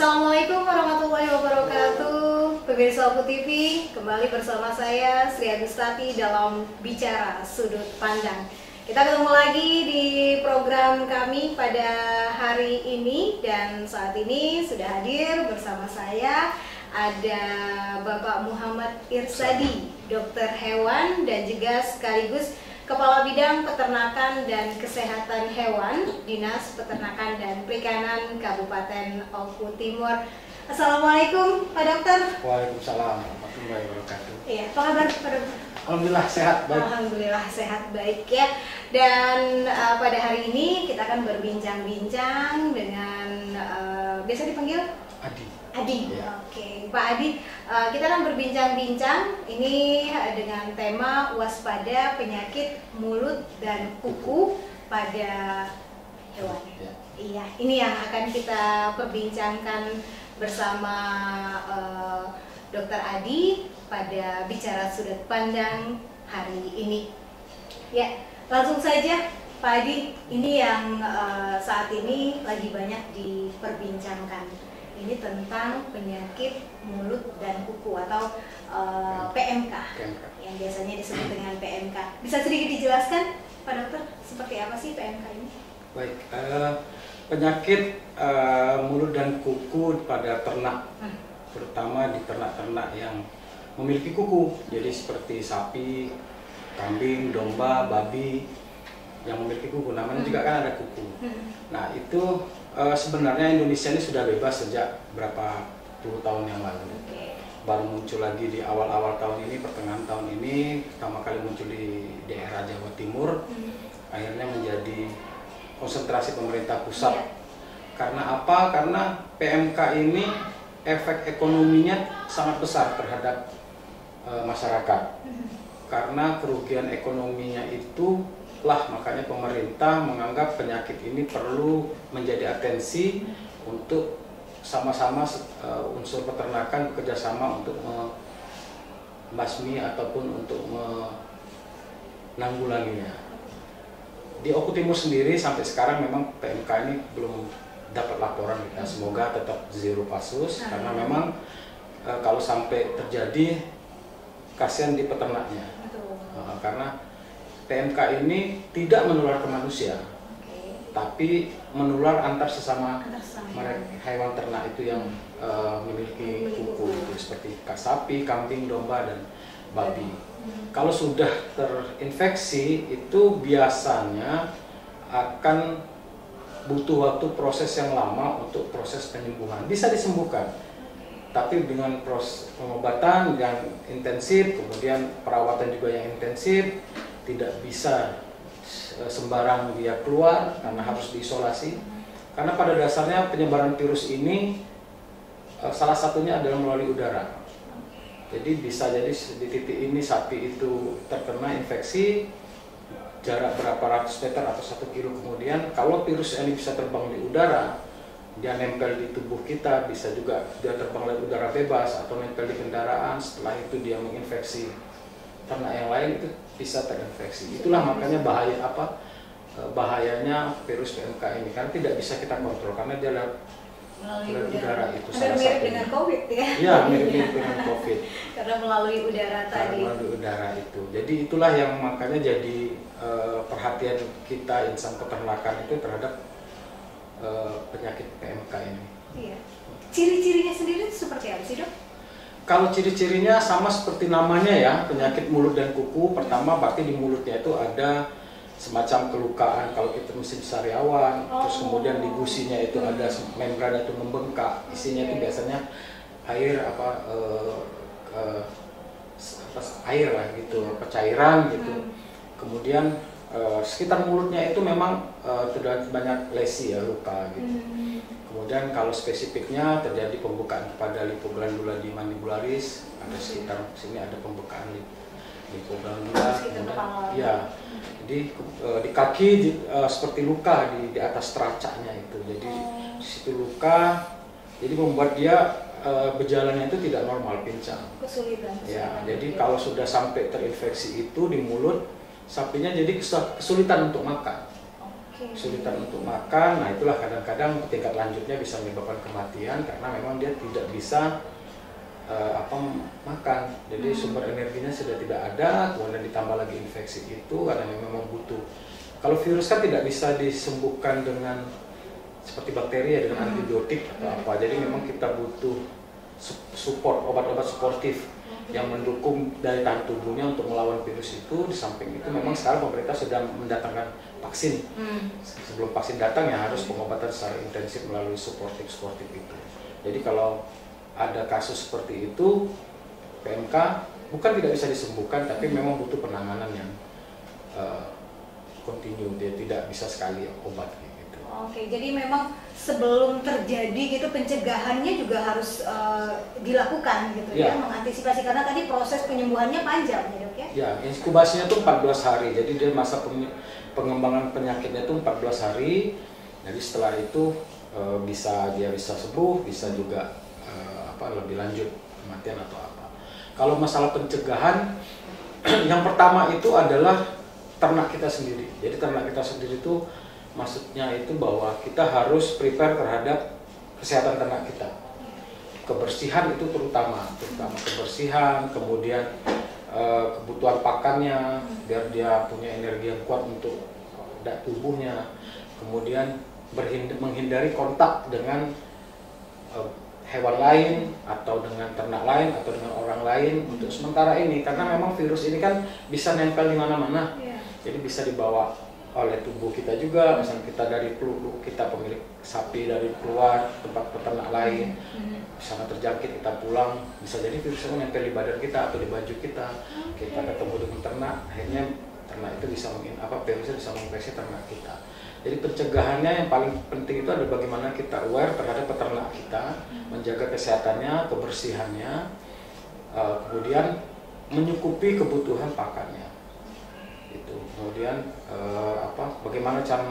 Assalamualaikum warahmatullahi wabarakatuh. Pemirsa Oku TV, kembali bersama saya Sri Agustati dalam Bicara Sudut Pandang. Kita ketemu lagi di program kami pada hari ini, dan saat ini sudah hadir bersama saya ada Bapak Muhammad Irsadi, dokter hewan dan juga sekaligus Kepala Bidang Peternakan dan Kesehatan Hewan, Dinas Peternakan dan Perikanan Kabupaten Oku Timur. Assalamualaikum Pak Dokter. Waalaikumsalam warahmatullahi wabarakatuh. Iya, apa kabar Pak Dokter? Alhamdulillah sehat baik. Alhamdulillah sehat baik ya. Dan pada hari ini kita akan berbincang-bincang dengan biasa dipanggil Adi. Ya. Oke, Pak Adi, kita akan berbincang-bincang ini dengan tema waspada penyakit mulut dan kuku pada hewan. Ya. Iya, ini yang akan kita perbincangkan bersama Dokter Adi pada Bicara Sudut Pandang hari ini. Ya, langsung saja Pak Adi, ini yang saat ini lagi banyak diperbincangkan. Ini tentang penyakit mulut dan kuku atau PMK, yang biasanya disebut dengan PMK. Bisa sedikit dijelaskan Pak Dokter, seperti apa sih PMK ini? Baik, penyakit mulut dan kuku pada ternak, terutama di ternak-ternak yang memiliki kuku, jadi seperti sapi, kambing, domba, babi yang memiliki kuku, namanya juga kan ada kuku. Nah itu sebenarnya Indonesia ini sudah bebas sejak berapa puluh tahun yang lalu. Baru muncul lagi di awal-awal tahun ini, pertengahan tahun ini, pertama kali muncul di daerah Jawa Timur, akhirnya menjadi konsentrasi pemerintah pusat. Karena apa? Karena PMK ini efek ekonominya sangat besar terhadap masyarakat. Karena kerugian ekonominya itu makanya pemerintah menganggap penyakit ini perlu menjadi atensi untuk sama-sama unsur peternakan bekerjasama untuk membasmi ataupun untuk menanggulanginya. Di Oku Timur sendiri sampai sekarang memang PMK ini belum dapat laporan kita. Semoga tetap zero kasus, karena memang kalau sampai terjadi kasihan di peternaknya. Karena PMK ini tidak menular ke manusia, tapi menular antar sesama hewan ternak itu yang memiliki kuku, seperti sapi, kambing, domba, dan babi. Kalau sudah terinfeksi, itu biasanya akan butuh waktu proses yang lama untuk proses penyembuhan. Bisa disembuhkan, tapi dengan proses pengobatan yang intensif, kemudian perawatan juga yang intensif. Tidak bisa sembarang dia keluar karena harus diisolasi. Karena pada dasarnya penyebaran virus ini salah satunya adalah melalui udara. Jadi bisa jadi di titik ini sapi itu terkena infeksi, jarak berapa ratus meter atau 1 kilo kemudian, kalau virus ini bisa terbang di udara, dia nempel di tubuh kita, bisa juga dia terbang lewat udara bebas atau nempel di kendaraan, setelah itu dia menginfeksi ternak yang lain, itu bisa terinfeksi. Itulah makanya bahayanya virus PMK ini, karena tidak bisa kita kontrol karena dia melalui udara itu. Hampir mirip dengan COVID ya? Iya, mirip dengan COVID. Karena melalui udara tadi. Melalui udara itu. Jadi itulah yang makanya jadi perhatian kita insan peternakan itu terhadap penyakit PMK ini. Iya. Ciri-cirinya sendiri seperti apa sih, Dok? Kalau ciri-cirinya sama seperti namanya ya, penyakit mulut dan kuku. Pertama berarti di mulutnya itu ada semacam kelukaan kalau kita musim sariawan, terus kemudian di gusinya itu ada membran itu membengkak, isinya itu biasanya air air lah gitu, cairan gitu. Kemudian sekitar mulutnya itu memang sudah banyak lesi ya, luka gitu. Kemudian kalau spesifiknya terjadi pembukaan pada lipoglandula di mandibularis, ada sekitar sini ada pembukaan lipoglandula. Ya, jadi di kaki seperti luka di atas teracanya itu. Jadi di situ luka, jadi membuat dia berjalannya itu tidak normal, pincang. Kesulitan. Ya, jadi kalau sudah sampai terinfeksi itu di mulut, sapinya jadi kesulitan untuk makan. kesulitan untuk makan. Nah itulah kadang-kadang tingkat lanjutnya bisa menyebabkan kematian karena memang dia tidak bisa makan. Jadi sumber energinya sudah tidak ada, kemudian ditambah lagi infeksi itu karena memang butuh. Kalau virus kan tidak bisa disembuhkan dengan seperti bakteri ya, dengan antibiotik atau apa. Jadi memang kita butuh support, obat-obat suportif yang mendukung daya tahan tubuhnya untuk melawan virus itu. Di samping itu memang sekarang pemerintah sudah mendatangkan vaksin. Sebelum vaksin datang ya harus pengobatan secara intensif melalui suportif itu. Jadi kalau ada kasus seperti itu, PMK bukan tidak bisa disembuhkan, tapi memang butuh penanganan yang kontinu, dia tidak bisa sekali obat gitu. Oke, jadi memang sebelum terjadi gitu pencegahannya juga harus dilakukan gitu ya, mengantisipasi karena tadi proses penyembuhannya panjang ya dok ya? Ya, inkubasinya tuh 14 hari, jadi dia masa pengembangan penyakitnya tuh 14 hari, jadi setelah itu dia bisa sembuh, bisa juga lebih lanjut kematian atau apa. Kalau masalah pencegahan, yang pertama itu adalah ternak kita sendiri. Jadi ternak kita sendiri itu maksudnya itu bahwa kita harus prepare terhadap kesehatan ternak kita. Kebersihan itu terutama kebersihan, kemudian kebutuhan pakannya biar dia punya energi yang kuat untuk tubuhnya, kemudian menghindari kontak dengan hewan lain atau dengan ternak lain atau dengan orang lain untuk sementara ini, karena memang virus ini kan bisa nempel di mana-mana. Jadi bisa dibawa oleh tubuh kita juga, misalnya kita dari kita pemilik sapi dari keluar tempat peternak lain, misalnya terjangkit kita pulang, bisa jadi virusnya nempel di badan kita atau di baju kita. Kita ketemu dengan ternak, akhirnya ternak itu bisa virusnya bisa menginfeksi ternak kita. Jadi pencegahannya yang paling penting itu adalah bagaimana kita aware terhadap peternak kita, menjaga kesehatannya, kebersihannya, kemudian menyukupi kebutuhan pakannya. Itu. Kemudian bagaimana cara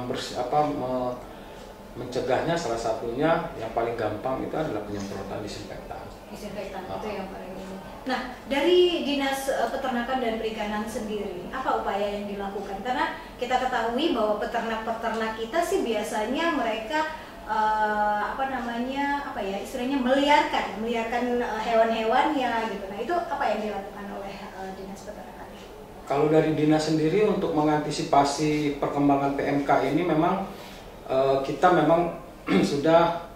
mencegahnya, salah satunya yang paling gampang itu adalah penyemprotan disinfektan. Disinfektan itu yang paling ini. Nah, dari Dinas Peternakan dan Perikanan sendiri, apa upaya yang dilakukan? Karena kita ketahui bahwa peternak-peternak kita sih biasanya mereka istilahnya meliarkan hewan-hewannya gitu. Nah, itu apa yang dilakukan oleh Dinas Peternakan? Kalau dari Dinas sendiri untuk mengantisipasi perkembangan PMK ini memang kita memang sudah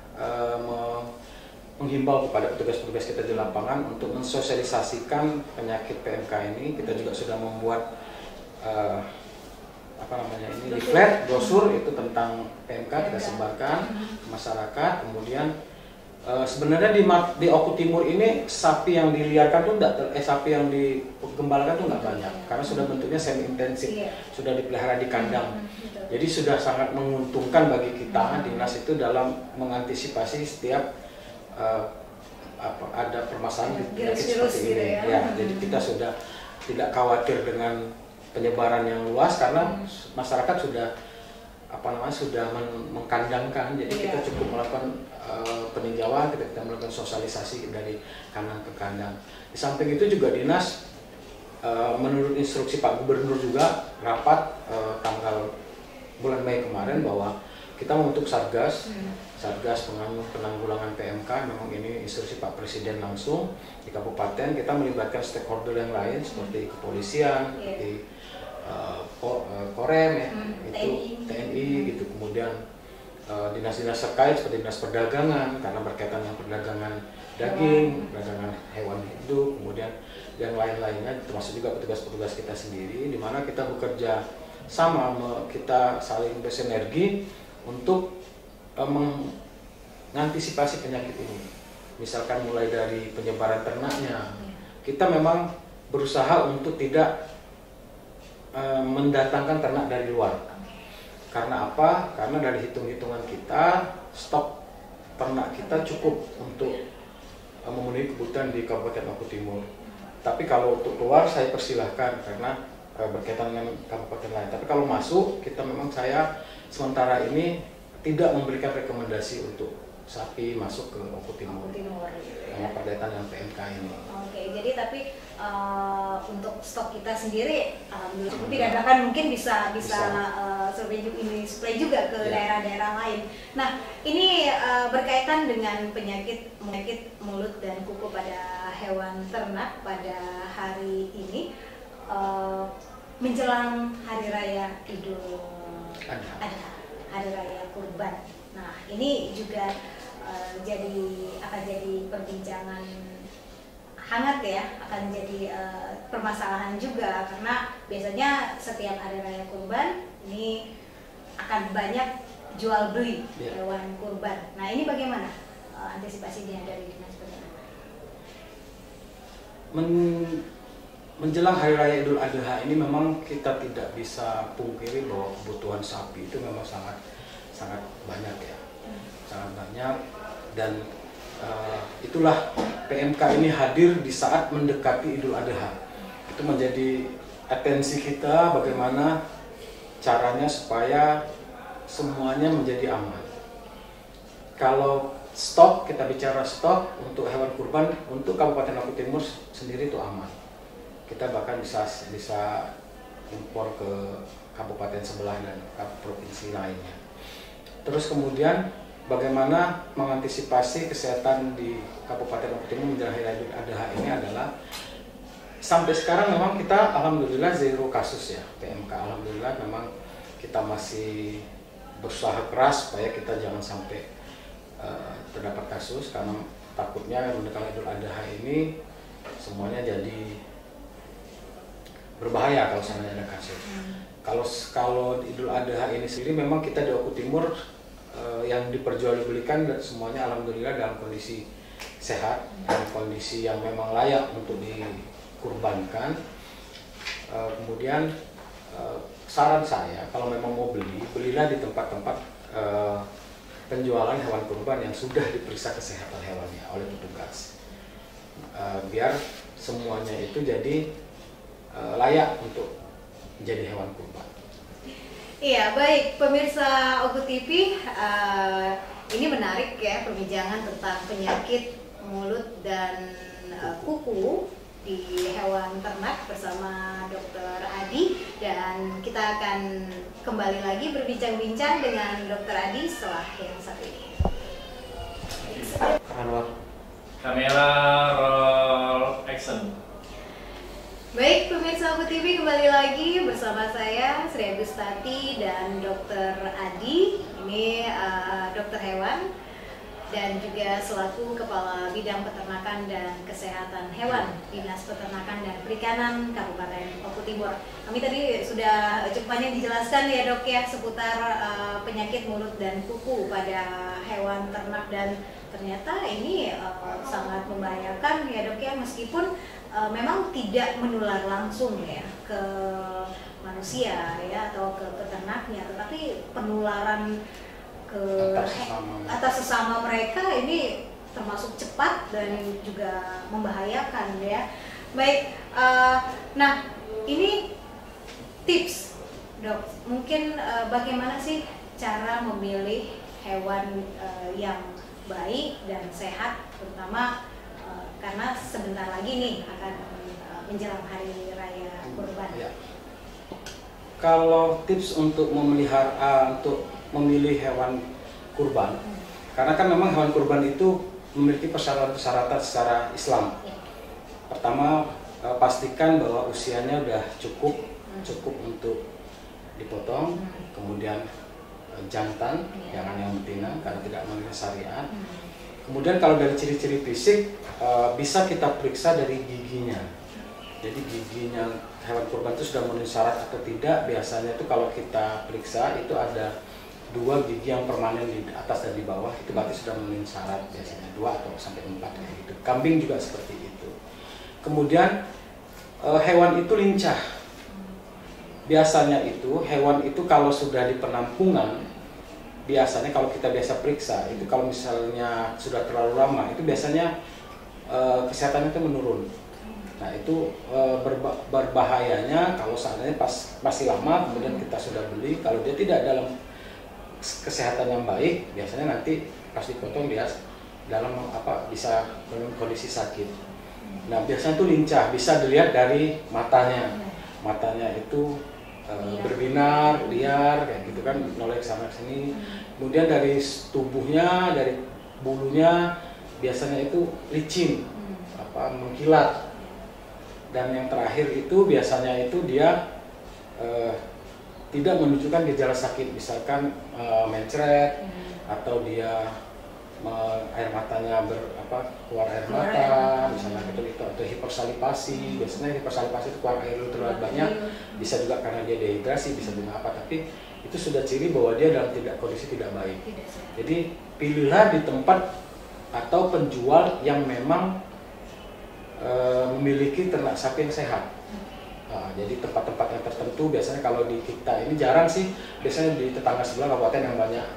menghimbau kepada petugas-petugas kita di lapangan untuk mensosialisasikan penyakit PMK ini. Kita juga sudah membuat leaflet, brosur itu tentang PMK kita sebarkan ke masyarakat. Kemudian sebenarnya di Oku Timur ini sapi yang diliarkan tuh sapi yang digembalakan tuh nggak banyak karena sudah bentuknya semi intensif, sudah dipelihara di kandang. Jadi sudah sangat menguntungkan bagi kita dinas itu dalam mengantisipasi setiap ada permasalahan penyakit seperti ini. Jadi kita sudah tidak khawatir dengan penyebaran yang luas karena masyarakat sudah mengkandangkan. Jadi kita cukup melakukan peninjauan, kita melakukan sosialisasi dari kandang ke kandang. Di samping itu juga dinas menurut instruksi Pak Gubernur juga rapat tanggal bulan Mei kemarin bahwa kita membentuk Satgas penanggulangan PMK. Memang ini instruksi Pak Presiden langsung di kabupaten. Kita melibatkan stakeholder yang lain seperti kepolisian, seperti Korem TNI gitu, kemudian dinas-dinas terkait seperti dinas perdagangan karena berkaitan dengan perdagangan daging, perdagangan hewan hidup, kemudian yang lain-lainnya, termasuk juga petugas-petugas kita sendiri, di mana kita bekerja sama, kita saling bersinergi untuk mengantisipasi penyakit ini. Misalkan mulai dari penyebaran ternaknya, kita memang berusaha untuk tidak mendatangkan ternak dari luar. Karena apa? Karena dari hitung-hitungan kita, stok ternak kita cukup untuk memenuhi kebutuhan di Kabupaten Oku Timur. Tapi kalau untuk keluar saya persilahkan karena berkaitan dengan kabupaten lain. Tapi kalau masuk, saya sementara ini tidak memberikan rekomendasi untuk sapi masuk ke Oku Timur. Oku Timur gitu ya. Sama berkaitan dengan PMK ini. Oke, jadi tapi untuk stok kita sendiri alhamdulillah tidak ada, kan mungkin bisa ini supply juga ke daerah-daerah lain. Nah, ini berkaitan dengan penyakit mulut dan kuku pada hewan ternak pada hari ini menjelang hari raya Idul Adha, hari raya Kurban. Nah, ini juga akan jadi perbincangan hangat ya, akan jadi permasalahan juga, karena biasanya setiap hari raya Kurban ini akan banyak jual beli hewan kurban. Nah, ini bagaimana antisipasinya dari Dinas Peternakan? Menjelang hari raya Idul Adha ini memang kita tidak bisa pungkiri bahwa kebutuhan sapi itu memang sangat banyak ya, sangat banyak, dan itulah PMK ini hadir di saat mendekati Idul Adha. Itu menjadi atensi kita bagaimana caranya supaya semuanya menjadi aman. Kalau stok, kita bicara stok untuk hewan kurban untuk Kabupaten Oku Timur sendiri itu aman. Kita bahkan bisa impor ke kabupaten sebelah dan provinsi lainnya. Terus kemudian bagaimana mengantisipasi kesehatan di Kabupaten Oku Timur menjelang hari raya Idul Adha ini adalah sampai sekarang memang kita alhamdulillah 0 kasus ya PMK. Alhamdulillah memang kita masih berusaha keras supaya kita jangan sampai terdapat kasus, karena takutnya mendekati Idul Adha ini semuanya jadi berbahaya kalau seandainya ada kasus. Kalau Idul Adha ini sendiri memang kita di Oku Timur yang diperjualbelikan semuanya alhamdulillah dalam kondisi sehat dan kondisi yang memang layak untuk dikurbankan. Kemudian saran saya, kalau memang mau belilah di tempat-tempat penjualan hewan kurban yang sudah diperiksa kesehatan hewannya oleh petugas, biar semuanya itu jadi layak untuk menjadi hewan kurban. Iya, baik pemirsa Oku TV, ini menarik ya perbincangan tentang penyakit mulut dan kuku di hewan ternak bersama Dr. Adi, dan kita akan kembali lagi berbincang-bincang dengan Dr. Adi setelah yang satu ini. Kamera roll action. Baik pemirsa Oku TV, kembali lagi bersama saya Sri Agustati dan Dr. Adi. Ini dokter hewan dan juga selaku Kepala Bidang Peternakan dan Kesehatan Hewan Dinas Peternakan dan Perikanan Kabupaten Oku Timur. Kami tadi sudah cukup banyak dijelaskan ya dok ya seputar penyakit mulut dan kuku pada hewan ternak, dan ternyata ini sangat membahayakan ya dok ya, meskipun memang tidak menular langsung ya ke manusia ya atau ke peternaknya, tetapi penularan ke atas sesama mereka ini termasuk cepat dan juga membahayakan ya. Baik, nah ini tips dok, mungkin bagaimana sih cara memilih hewan yang baik dan sehat, terutama karena sebentar lagi nih akan menjelang hari raya Kurban. Ya. Kalau tips untuk memilih hewan kurban, karena kan memang hewan kurban itu memiliki persyaratan-persyaratan secara Islam. Ya. Pertama, pastikan bahwa usianya udah cukup untuk dipotong, kemudian jantan, jangan yang betina karena tidak melanggar syariat. Kemudian kalau dari ciri-ciri fisik bisa kita periksa dari giginya. Jadi giginya hewan kurban itu sudah memenuhi syarat atau tidak. Biasanya itu kalau kita periksa itu ada 2 gigi yang permanen di atas dan di bawah, itu berarti sudah memenuhi syarat, biasanya 2 atau sampai 4 kayak gitu. Kambing juga seperti itu. Kemudian hewan itu lincah. Biasanya itu hewan itu kalau sudah di penampungan, biasanya kalau kita biasa periksa itu kalau misalnya sudah terlalu lama itu biasanya kesehatannya itu menurun. Nah itu berbahayanya kalau seandainya masih lama kemudian kita sudah beli, kalau dia tidak dalam kesehatan yang baik, biasanya nanti pas dipotong dia dalam bisa dalam kondisi sakit. Nah biasanya itu lincah, bisa dilihat dari matanya. Matanya itu berbinar, liar, kayak gitu kan, noleh sana sini. Kemudian dari tubuhnya, dari bulunya biasanya itu licin, mengkilat. Dan yang terakhir itu biasanya itu dia tidak menunjukkan gejala sakit, misalkan mencret atau dia air matanya keluar air mata, misalnya gitu, atau hipersalivasi. Biasanya hipersalivasi itu keluar air terlalu banyak, bisa juga karena dia dehidrasi, bisa juga apa, tapi itu sudah ciri bahwa dia dalam kondisi tidak baik. Jadi pilihlah di tempat atau penjual yang memang memiliki ternak sapi yang sehat. Jadi tempat-tempat yang tertentu biasanya kalau di kita ini jarang sih, biasanya di tetangga sebelah kabupaten yang banyak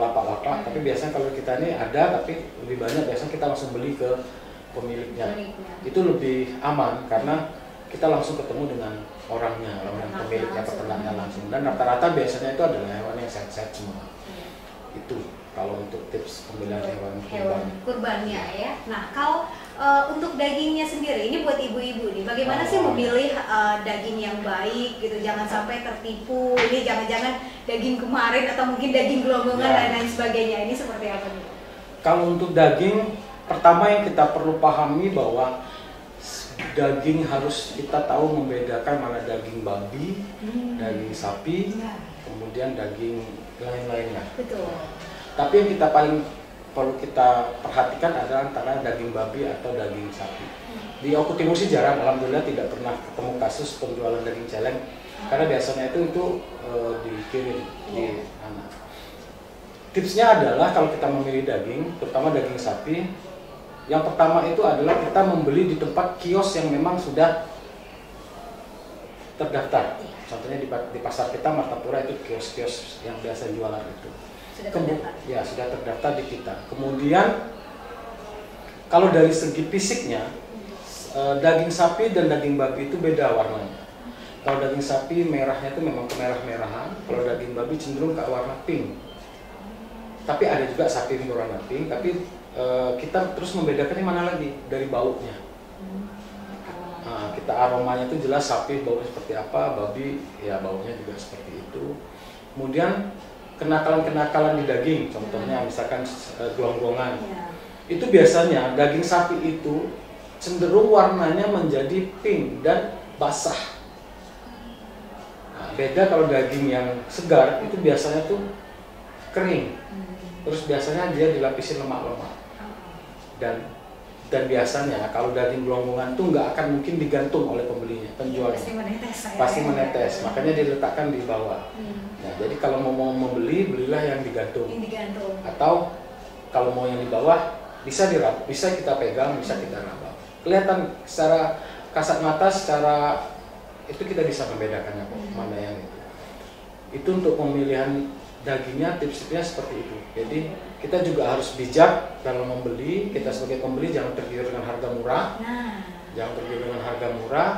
lapak-lapak, tapi biasanya kalau kita ini ada, tapi lebih banyak biasanya kita langsung beli ke pemiliknya. Itu lebih aman karena kita langsung ketemu dengan orangnya, orang pemiliknya, peternaknya langsung. Dan rata-rata biasanya itu adalah hewan yang sehat-sehat semua. Itu kalau untuk tips pemilihan hewan kurbannya ya. Nah kalau untuk dagingnya sendiri, ini buat ibu-ibu nih, bagaimana sih memilih daging yang baik gitu, jangan sampai tertipu, ini jangan-jangan daging kemarin atau mungkin daging gelonggongan dan lain sebagainya, ini seperti apa nih? Kalau untuk daging, pertama yang kita perlu pahami bahwa daging harus kita tahu membedakan mana daging babi, daging sapi, kemudian daging lain-lainnya. Betul. Tapi yang kita paling perlu kita perhatikan adalah antara daging babi atau daging sapi. Di Oku Timur sih jarang, alhamdulillah tidak pernah ketemu kasus penjualan daging celeng, karena biasanya itu dikirim di anak. Tipsnya adalah kalau kita memilih daging, terutama daging sapi, yang pertama itu adalah kita membeli di tempat kios yang memang sudah terdaftar. Contohnya di pasar kita Martapura itu kios-kios yang biasa jualan itu. Sudah terdaftar di kita. Kemudian kalau dari segi fisiknya, daging sapi dan daging babi itu beda warnanya. Kalau daging sapi merahnya itu memang kemerah-merahan, kalau daging babi cenderung ke warna pink. Tapi ada juga sapi yang berwarna pink, tapi kita terus membedakannya mana lagi dari baunya. Kita aromanya itu jelas sapi baunya seperti apa, babi ya baunya juga seperti itu. Kemudian kenakalan-kenakalan di daging, contohnya misalkan gelonggongan. Itu biasanya daging sapi itu cenderung warnanya menjadi pink dan basah. Beda kalau daging yang segar itu biasanya tuh kering. Terus biasanya dia dilapisi lemak-lemak. Dan biasanya kalau daging gelonggongan tuh nggak akan mungkin digantung oleh pembelinya, penjualnya. Pasti menetes, makanya diletakkan di bawah. Nah, jadi kalau mau membeli, belilah yang digantung. Atau kalau mau yang di bawah, bisa kita pegang, bisa kita raba. Kelihatan secara kasat mata, secara itu kita bisa membedakannya kok, mana yang itu. Itu untuk pemilihan dagingnya, tips-tipsnya seperti itu. Jadi kita juga harus bijak dalam membeli. Kita sebagai pembeli jangan tergiur dengan harga murah. Jangan tergiur dengan harga murah.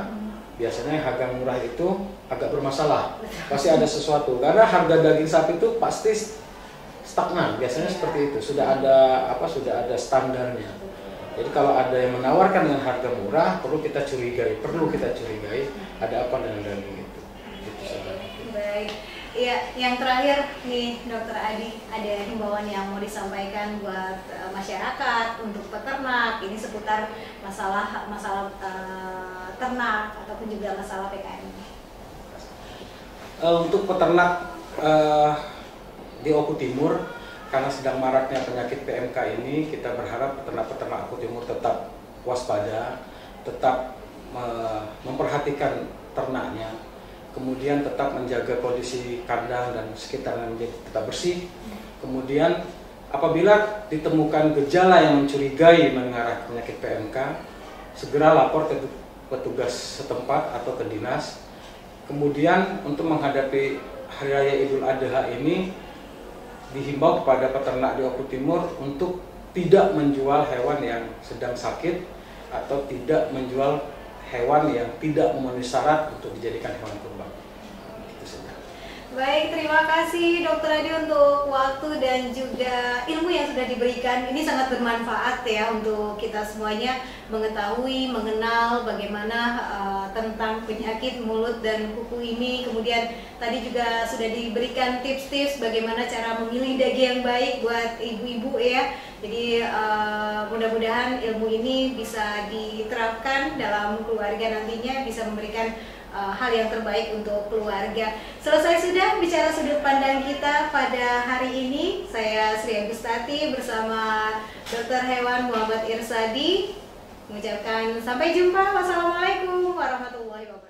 Biasanya harga murah itu agak bermasalah. Pasti ada sesuatu. Karena harga daging sapi itu pasti stagnan. Biasanya seperti itu. Sudah ada standarnya. Jadi kalau ada yang menawarkan dengan harga murah, perlu kita curigai. Ada apa dengan daging itu. Gitu saja. Baik. Iya, yang terakhir nih Dokter Adi, ada himbauan yang mau disampaikan buat masyarakat untuk peternak ini seputar masalah ternak ataupun juga masalah PKM ini. Untuk peternak di Oku Timur, karena sedang maraknya penyakit PMK ini, kita berharap peternak-peternak Oku Timur tetap waspada, tetap memperhatikan ternaknya. Kemudian tetap menjaga kondisi kandang dan sekitarnya menjadi tetap bersih. Kemudian apabila ditemukan gejala yang mencurigai mengarah penyakit PMK, segera lapor ke petugas setempat atau ke dinas. Kemudian untuk menghadapi Hari Raya Idul Adha ini, dihimbau kepada peternak di Oku Timur untuk tidak menjual hewan yang sedang sakit atau tidak menjual hewan yang tidak memenuhi syarat untuk dijadikan hewan kurban. Itu saja. Baik, terima kasih Dokter Adi untuk waktu dan juga ilmu yang sudah diberikan. Ini sangat bermanfaat ya untuk kita semuanya mengetahui, mengenal bagaimana tentang penyakit mulut dan kuku ini. Kemudian tadi juga sudah diberikan tips-tips bagaimana cara memilih daging yang baik buat ibu-ibu ya. Jadi mudah-mudahan ilmu ini bisa diterapkan dalam keluarga nantinya, bisa memberikan hal yang terbaik untuk keluarga. Selesai sudah bicara sudut pandang kita pada hari ini. Saya Sri Agustati bersama Dr. Hewan Muhammad Irsadi mengucapkan sampai jumpa. Wassalamualaikum warahmatullahi wabarakatuh.